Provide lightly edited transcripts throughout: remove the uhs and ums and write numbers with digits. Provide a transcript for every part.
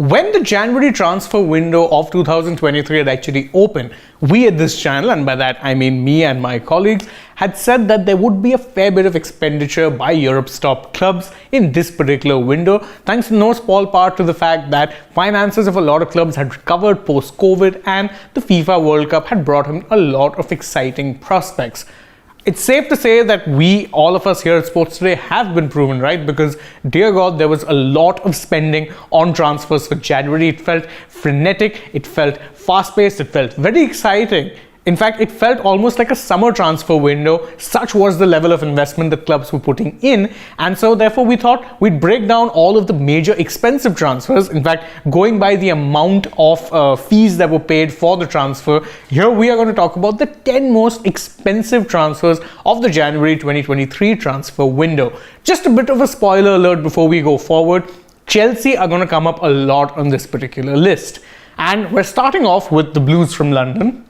When the January transfer window of 2023 had actually opened, we at this channel, and by that I mean me and my colleagues, had said that there would be a fair bit of expenditure by Europe's top clubs in this particular window, thanks in no small part to the fact that finances of a lot of clubs had recovered post-COVID and the FIFA World Cup had brought in a lot of exciting prospects. It's safe to say that all of us here at Sports Today have been proven right, because dear God, there was a lot of spending on transfers for January. It felt frenetic, it felt fast-paced, it felt very exciting. In fact, it felt almost like a summer transfer window. Such was the level of investment that clubs were putting in. And so therefore we thought we'd break down all of the major expensive transfers. In fact, going by the amount of fees that were paid for the transfer, here we are going to talk about the 10 most expensive transfers of the January 2023 transfer window. Just a bit of a spoiler alert before we go forward. Chelsea are going to come up a lot on this particular list. And we're starting off with the Blues from London,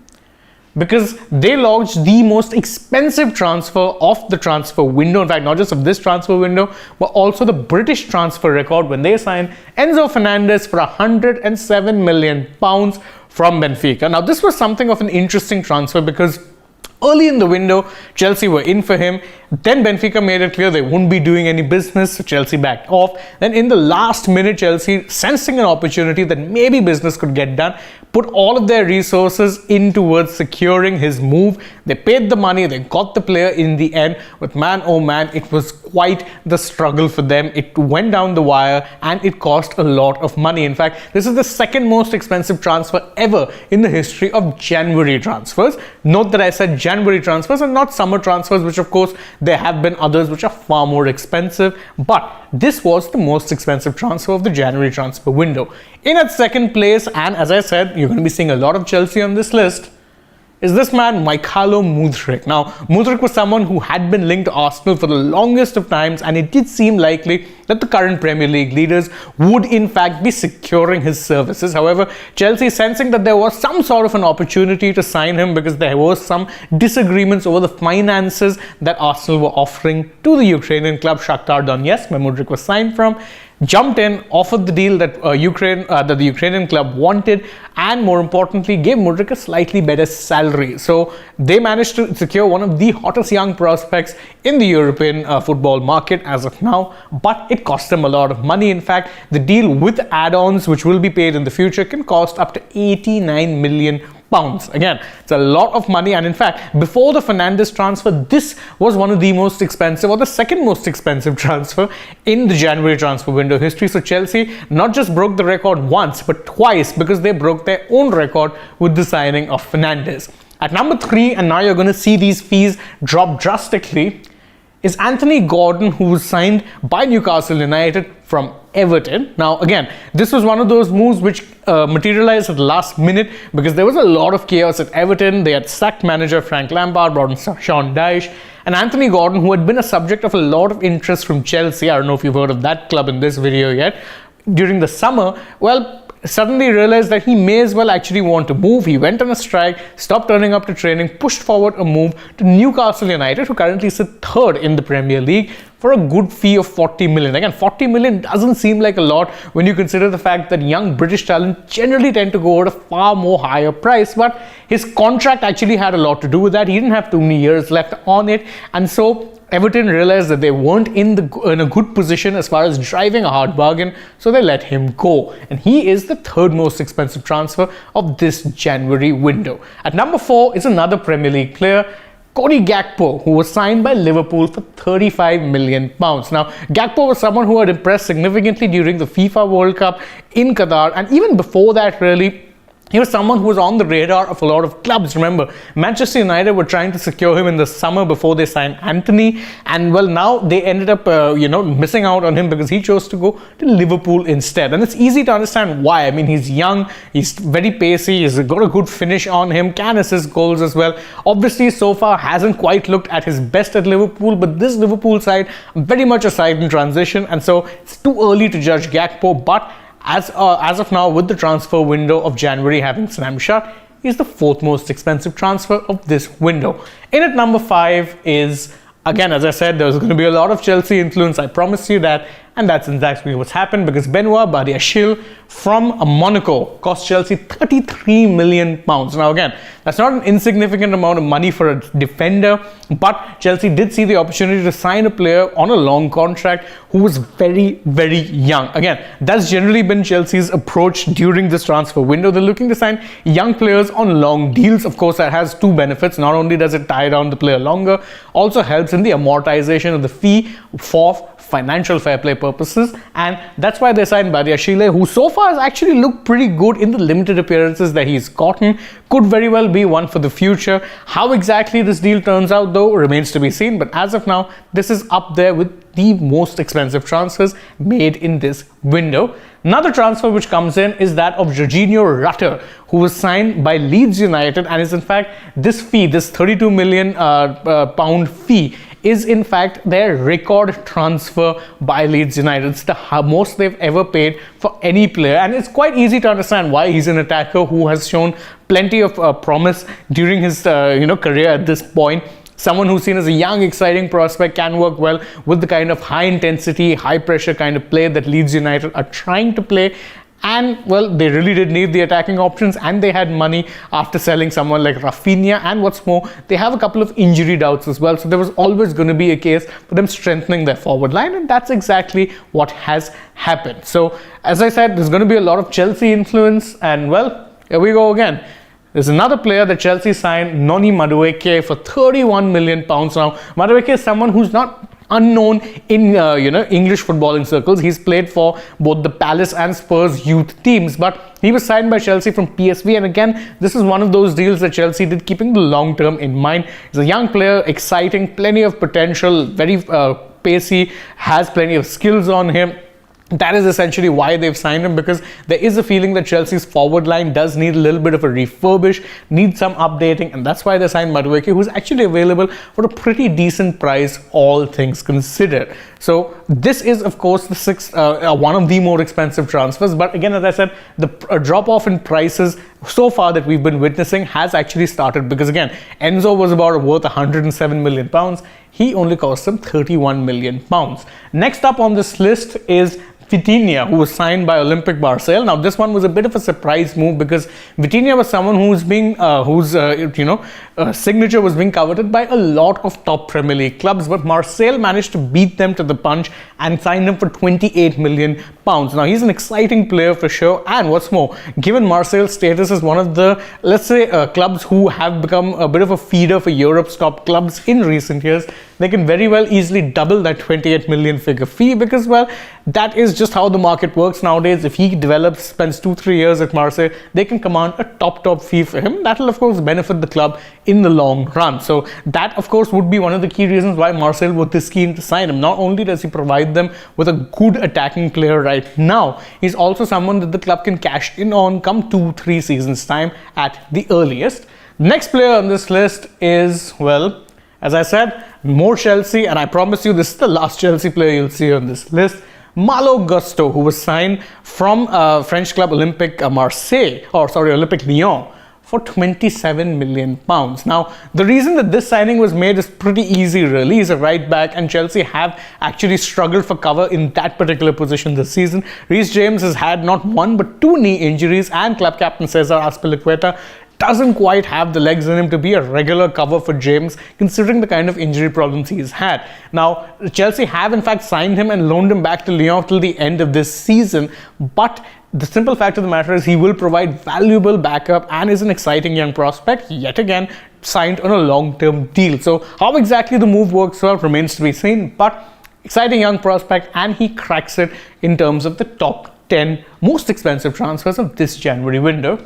because they launched the most expensive transfer of the transfer window. In fact, not just of this transfer window, but also the British transfer record when they signed Enzo Fernandez for £107 million from Benfica. Now, this was something of an interesting transfer because early in the window, Chelsea were in for him. Then Benfica made it clear they wouldn't be doing any business, so Chelsea backed off. Then in the last minute, Chelsea, sensing an opportunity that maybe business could get done, put all of their resources in towards securing his move. They paid the money, they got the player in the end, but man, oh man, it was quite the struggle for them. It went down the wire and it cost a lot of money. In fact, this is the second most expensive transfer ever in the history of January transfers. Note that I said January transfers and not summer transfers, which of course there have been others which are far more expensive, but this was the most expensive transfer of the January transfer window. In at second place, and as I said, you're going to be seeing a lot of Chelsea on this list, is this man, Mykhailo Mudryk. Now, Mudryk was someone who had been linked to Arsenal for the longest of times, and it did seem likely that the current Premier League leaders would in fact be securing his services. However, Chelsea, sensing that there was some sort of an opportunity to sign him because there was some disagreements over the finances that Arsenal were offering to the Ukrainian club Shakhtar Donetsk, where Mudryk was signed from, jumped in, offered the deal that the Ukrainian club wanted, and more importantly, gave Mudryk a slightly better salary. So they managed to secure one of the hottest young prospects in the European football market as of now, but it cost them a lot of money. In fact, the deal with add-ons, which will be paid in the future, can cost up to £89 million. Again, it's a lot of money, and in fact, before the Fernandes transfer, this was one of the most expensive, or the second most expensive transfer in the January transfer window history. So Chelsea not just broke the record once, but twice, because they broke their own record with the signing of Fernandes. At number 3, and now you're going to see these fees drop drastically, is Anthony Gordon, who was signed by Newcastle United from Everton. Now, again, this was one of those moves which materialized at the last minute because there was a lot of chaos at Everton. They had sacked manager Frank Lampard, brought in Sean Dyche, and Anthony Gordon, who had been a subject of a lot of interest from Chelsea. I don't know if you've heard of that club in this video yet. During the summer, well, suddenly realized that he may as well actually want to move. He went on a strike, stopped turning up to training, pushed forward a move to Newcastle United, who currently sit third in the Premier League, for a good fee of 40 million. Again, 40 million doesn't seem like a lot when you consider the fact that young British talent generally tend to go at a far more higher price, but his contract actually had a lot to do with that. He didn't have too many years left on it, and so Everton realized that they weren't in a good position as far as driving a hard bargain, so they let him go. And he is the third most expensive transfer of this January window. At number 4 is another Premier League player, Cody Gakpo, who was signed by Liverpool for £35 million. Now, Gakpo was someone who had impressed significantly during the FIFA World Cup in Qatar, and even before that, really, he was someone who was on the radar of a lot of clubs. Remember, Manchester United were trying to secure him in the summer before they signed Anthony, and well, now they ended up, missing out on him because he chose to go to Liverpool instead. And it's easy to understand why. I mean, he's young, he's very pacey, he's got a good finish on him, can assist goals as well. Obviously, so far hasn't quite looked at his best at Liverpool, but this Liverpool side, very much a side in transition, and so it's too early to judge Gakpo, but as of now, with the transfer window of January having slammed shut, he's the fourth most expensive transfer of this window. In at number 5 is, again, as I said, there's going to be a lot of Chelsea influence, I promise you that, And that's exactly what's happened, because Benoit Badiashile from Monaco cost Chelsea £33 million. Now again, that's not an insignificant amount of money for a defender, but Chelsea did see the opportunity to sign a player on a long contract who was very, very young. Again, that's generally been Chelsea's approach during this transfer window. They're looking to sign young players on long deals. Of course, that has two benefits. Not only does it tie down the player longer, also helps in the amortization of the fee for financial fair play purposes, and that's why they signed Badiashile, who so far has actually looked pretty good in the limited appearances that he's gotten. Could very well be one for the future. How exactly this deal turns out, though, remains to be seen, but as of now, this is up there with the most expensive transfers made in this window. Another transfer which comes in is that of Jorginho Rutter, who was signed by Leeds United, and is in fact this fee, this £32 million pound fee, is in fact their record transfer by Leeds United. It's the most they've ever paid for any player, and it's quite easy to understand why. He's an attacker who has shown plenty of promise during his career at this point. Someone who's seen as a young, exciting prospect, can work well with the kind of high intensity, high pressure kind of play that Leeds United are trying to play. And well, they really did need the attacking options, and they had money after selling someone like Rafinha, and what's more, they have a couple of injury doubts as well, so there was always going to be a case for them strengthening their forward line, and that's exactly what has happened. So as I said, there's going to be a lot of Chelsea influence, and well, here we go again. There's another player that Chelsea signed, Noni Madueke, for £31 million. Now, Madueke is someone who's not unknown in English footballing circles. He's played for both the Palace and Spurs youth teams, but he was signed by Chelsea from PSV, and again, this is one of those deals that Chelsea did keeping the long term in mind. He's a young player, exciting, plenty of potential, very pacey, has plenty of skills on him. That is essentially why they've signed him, because there is a feeling that Chelsea's forward line does need a little bit of a refurbish, needs some updating, and that's why they signed Madueke, who's actually available for a pretty decent price, all things considered. So this is, of course, the one of the more expensive transfers. But again, as I said, the drop-off in prices so far that we've been witnessing has actually started, because again, Enzo was about worth £107 million. He only cost them £31 million. Next up on this list is Vitinha, who was signed by Olympique Marseille. Now, this one was a bit of a surprise move, because Vitinha was someone who's being, signature was being coveted by a lot of top Premier League clubs, but Marseille managed to beat them to the punch and signed him for £28 million. Now, he's an exciting player for sure, and what's more, given Marseille's status as one of the, let's say, clubs who have become a bit of a feeder for Europe's top clubs in recent years, they can very well easily double that 28 million figure fee, because well, that is just how the market works nowadays. If he develops, spends 2-3 years at Marseille, they can command a top fee for him. That will of course benefit the club in the long run. So that of course would be one of the key reasons why Marseille were this keen to sign him. Not only does he provide them with a good attacking player right now, he's also someone that the club can cash in on come 2-3 seasons time at the earliest. Next player on this list is, well, as I said, more Chelsea, and I promise you this is the last Chelsea player you'll see on this list. Malo Gusto, who was signed from French club Olympique Lyon for £27 million. Now, the reason that this signing was made is pretty easy, really. He's a right back, and Chelsea have actually struggled for cover in that particular position this season. Reece James has had not one but 2 knee injuries, and club captain Cesar Azpilicueta doesn't quite have the legs in him to be a regular cover for James, considering the kind of injury problems he's had. Now, Chelsea have in fact signed him and loaned him back to Lyon till the end of this season, but the simple fact of the matter is he will provide valuable backup and is an exciting young prospect, yet again signed on a long-term deal. So how exactly the move works out remains to be seen, but exciting young prospect, and he cracks it in terms of the top 10 most expensive transfers of this January window.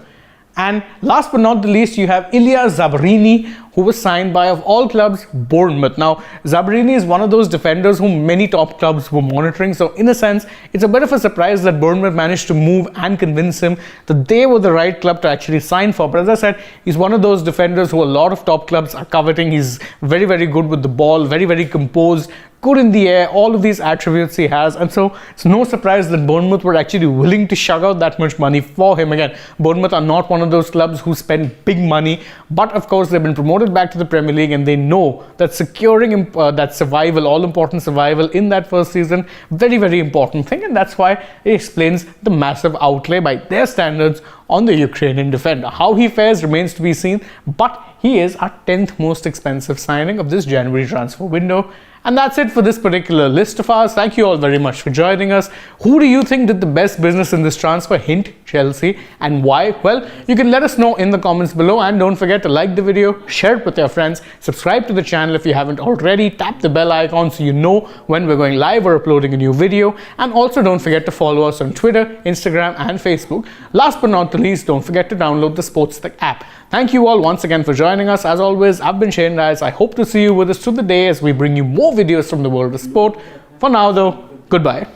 And last but not the least, you have Ilya Zabrini, who was signed by, of all clubs, Bournemouth. Now, Zabrini is one of those defenders whom many top clubs were monitoring. So, in a sense, it's a bit of a surprise that Bournemouth managed to move and convince him that they were the right club to actually sign for. But as I said, he's one of those defenders who a lot of top clubs are coveting. He's very, very good with the ball, very, very composed, good in the air, all of these attributes he has, and so it's no surprise that Bournemouth were actually willing to shug out that much money for him. Again, Bournemouth are not one of those clubs who spend big money, but of course they've been promoted back to the Premier League, and they know that securing that survival, all-important survival in that first season, very, very important thing, and that's why it explains the massive outlay by their standards on the Ukrainian defender. How he fares remains to be seen, but he is our 10th most expensive signing of this January transfer window. And that's it for this particular list of ours. Thank you all very much for joining us. Who do you think did the best business in this transfer? Hint, Chelsea. And why? Well, you can let us know in the comments below, and don't forget to like the video, share it with your friends, subscribe to the channel if you haven't already, tap the bell icon so you know when we're going live or uploading a new video, and also don't forget to follow us on Twitter, Instagram and Facebook. Last but not the least, don't forget to download the AajTak app. Thank you all once again for joining us. As always, I've been Shane Dias. I hope to see you with us through the day as we bring you more videos from the world of sport. For now though, goodbye.